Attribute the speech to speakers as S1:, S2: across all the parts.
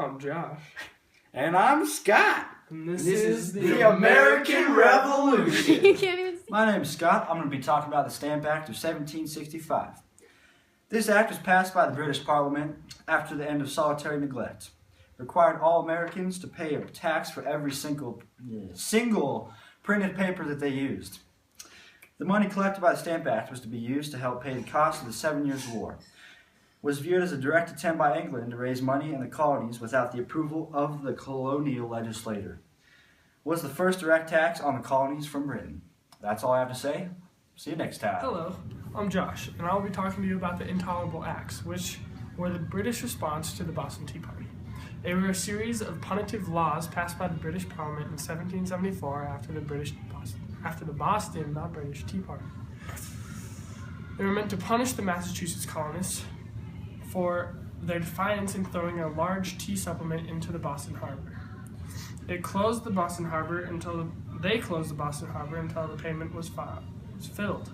S1: I'm Josh.
S2: And I'm Scott.
S1: And this
S2: is
S1: the
S2: American Revolution.
S3: You can't even see.
S4: My name is Scott. I'm going to be talking about the Stamp Act of 1765. This act was passed by the British Parliament after the end of solitary neglect. It required all Americans to pay a tax for every single printed paper that they used. The money collected by the Stamp Act was to be used to help pay the cost of the 7 Years' War. It was viewed as a direct attempt by England to raise money in the colonies without the approval of the colonial legislator. It was the first direct tax on the colonies from Britain. That's all I have to say. See you next time.
S1: Hello, I'm Josh, and I'll be talking to you about the Intolerable Acts, which were the British response to the Boston Tea Party. They were a series of punitive laws passed by the British Parliament in 1774 after the Boston Tea Party. They were meant to punish the Massachusetts colonists for their defiance in throwing a large tea supplement into the Boston Harbor. They closed the Boston Harbor until the payment was filled.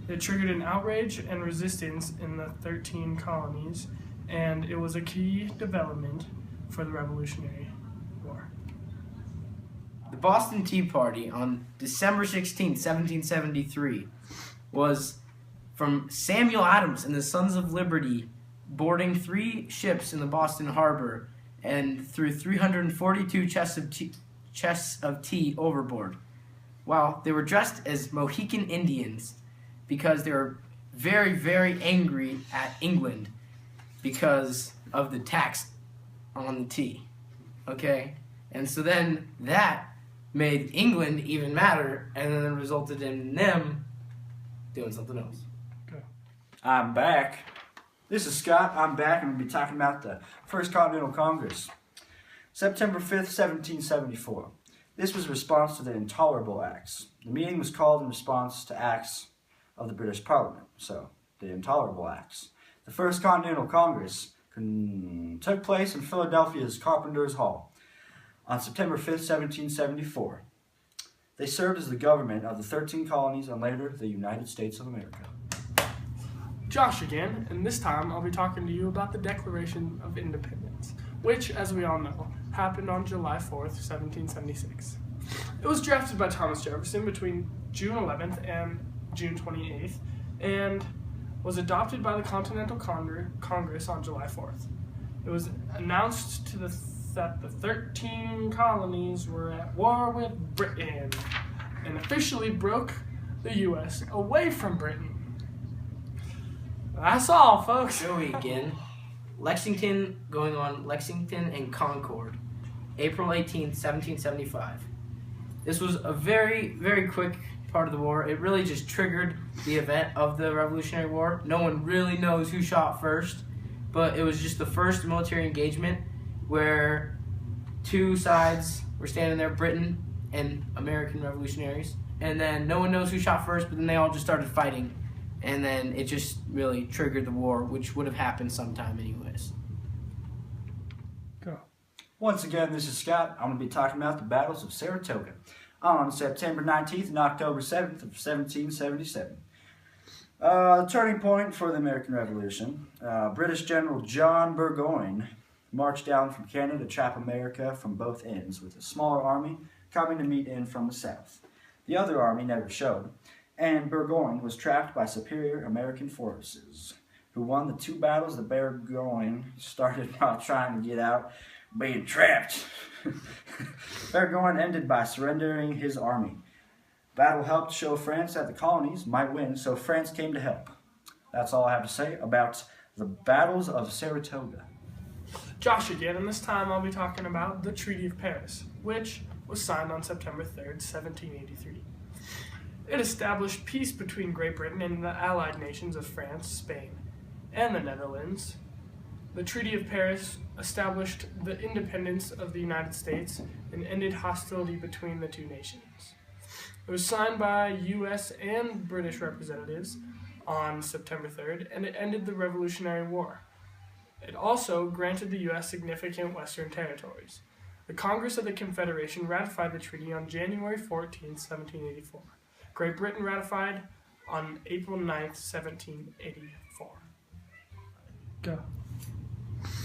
S1: It triggered an outrage and resistance in the 13 colonies, and it was a key development for the Revolutionary War.
S2: The Boston Tea Party on December 16, 1773 was from Samuel Adams and the Sons of Liberty boarding 3 ships in the Boston Harbor and threw 342 chests of tea overboard. Wow, they were dressed as Mohican Indians because they were very, very angry at England because of the tax on the tea. Okay? And so then that made England even madder, and then it resulted in them doing something else.
S1: Okay.
S4: I'm back. This is Scott. I'm back, and we'll be talking about the First Continental Congress. September 5th, 1774. This was a response to the Intolerable Acts. The meeting was called in response to acts of the British Parliament, so the Intolerable Acts. The First Continental Congress took place in Philadelphia's Carpenter's Hall on September 5th, 1774. They served as the government of the 13 colonies and later the United States of America.
S1: Josh again, and this time I'll be talking to you about the Declaration of Independence, which, as we all know, happened on July 4th, 1776. It was drafted by Thomas Jefferson between June 11th and June 28th, and was adopted by the Continental Congress on July 4th. It was announced that the 13 colonies were at war with Britain, and officially broke the U.S. away from Britain. That's all, folks.
S2: Joey again. Lexington and Concord, April 18th, 1775. This was a very, very quick part of the war. It really just triggered the event of the Revolutionary War. No one really knows who shot first, but it was just the first military engagement where 2 sides were standing there, Britain and American revolutionaries, and then no one knows who shot first, but then they all just started fighting. And then it just really triggered the war, which would have happened sometime anyways.
S1: Go.
S4: Once again, this is Scott. I'm going to be talking about the battles of Saratoga on September 19th and October 7th of 1777. The turning point for the American Revolution. British General John Burgoyne marched down from Canada to trap America from both ends, with a smaller army coming to meet in from the south. The other army never showed, and Burgoyne was trapped by superior American forces, who won the 2 battles that Burgoyne started while trying to get out, being trapped. Burgoyne ended by surrendering his army. Battle helped show France that the colonies might win, so France came to help. That's all I have to say about the battles of Saratoga.
S1: Josh again, and this time I'll be talking about the Treaty of Paris, which was signed on September 3rd, 1783. It established peace between Great Britain and the allied nations of France, Spain, and the Netherlands. The Treaty of Paris established the independence of the United States and ended hostility between the 2 nations. It was signed by U.S. and British representatives on September 3rd, and it ended the Revolutionary War. It also granted the U.S. significant western territories. The Congress of the Confederation ratified the treaty on January 14, 1784. Great Britain ratified on April 9th, 1784. Go.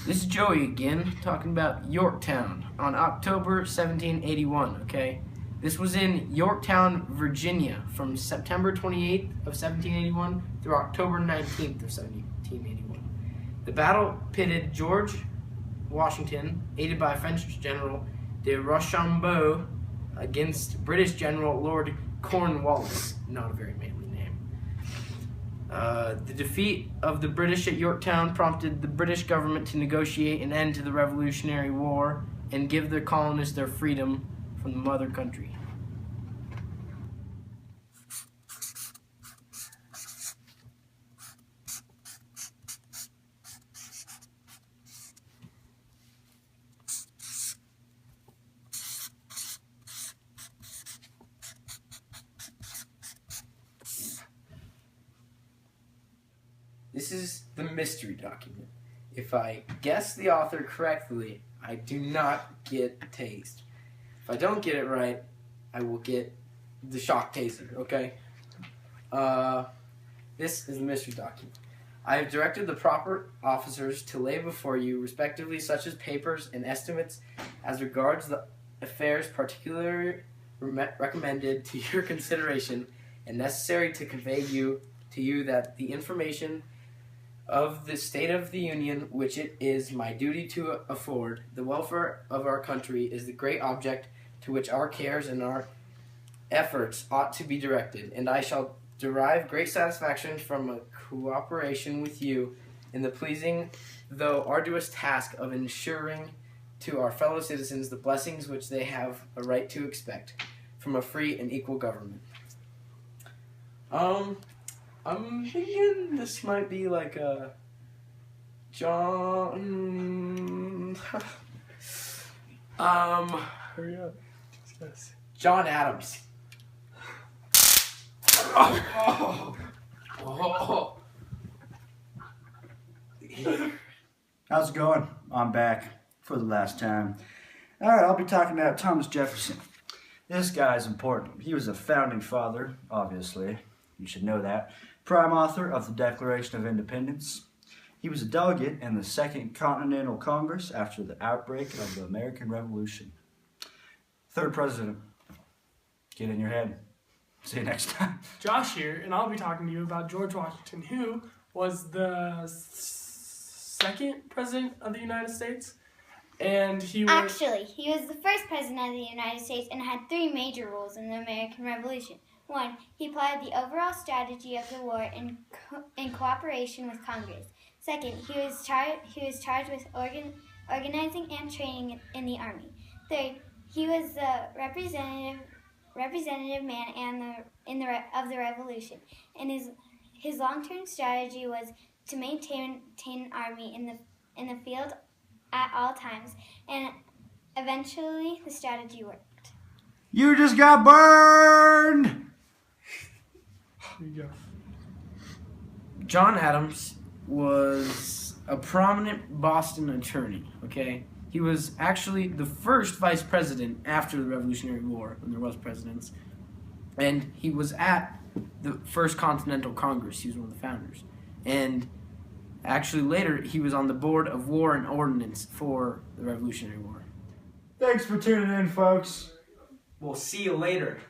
S2: This is Joey again, talking about Yorktown on October 1781, okay? This was in Yorktown, Virginia, from September 28th of 1781 through October 19th of 1781. The battle pitted George Washington, aided by French General de Rochambeau, against British General Lord Cornwallis. Not a very manly name. The defeat of the British at Yorktown prompted the British government to negotiate an end to the Revolutionary War and give their colonists their freedom from the mother country. This is the mystery document. If I guess the author correctly, I do not get a taste. If I don't get it right, I will get the shock taser, okay? This is the mystery document. I have directed the proper officers to lay before you, respectively, such as papers and estimates as regards the affairs particularly recommended to your consideration and necessary to convey to you that the information of the state of the Union, which it is my duty to afford, the welfare of our country is the great object to which our cares and our efforts ought to be directed, and I shall derive great satisfaction from a cooperation with you in the pleasing, though arduous task of ensuring to our fellow citizens the blessings which they have a right to expect from a free and equal government. I'm thinking this might be like a John.
S1: Hurry up.
S2: John Adams.
S4: How's it going? I'm back for the last time. Alright, I'll be talking about Thomas Jefferson. This guy's important. He was a founding father, obviously. You should know that. Prime author of the Declaration of Independence. He was a delegate in the Second Continental Congress after the outbreak of the American Revolution. Third president. Get in your head. See you next time.
S1: Josh here, and I'll be talking to you about George Washington, who was the second president of the United States. And he was...
S3: Actually, he was the first president of the United States and had three major roles in the American Revolution. 1. He plotted the overall strategy of the war in cooperation with Congress. 2nd, he was charged with organizing and training in the army. 3rd, he was the representative man of the revolution, and his long-term strategy was to maintain an army in the field at all times, and eventually the strategy worked.
S4: You just got burned!
S1: Here you go.
S2: John Adams was a prominent Boston attorney, okay? He was actually the first vice president after the Revolutionary War, when there was presidents. And he was at the First Continental Congress. He was one of the founders. And actually later, he was on the Board of War and Ordnance for the Revolutionary War.
S4: Thanks for tuning in, folks.
S2: We'll see you later.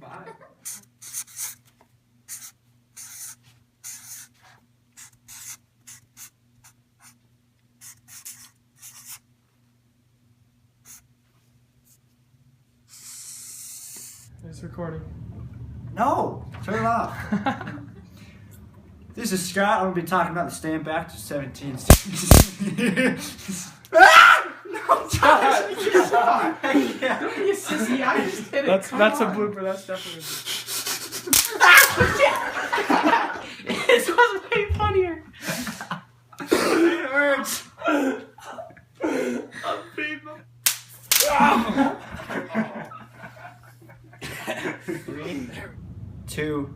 S2: Bye.
S1: It's recording.
S4: No, turn it off. This is Scott. I'm going to be talking about the stand back to 1760s. No, Josh! Yeah.
S2: Don't be a sissy, I just did it.
S1: That's
S2: Come
S1: a
S2: on.
S1: blooper. That's definitely
S2: This was way funnier.
S4: It hurts.
S1: people.
S4: 2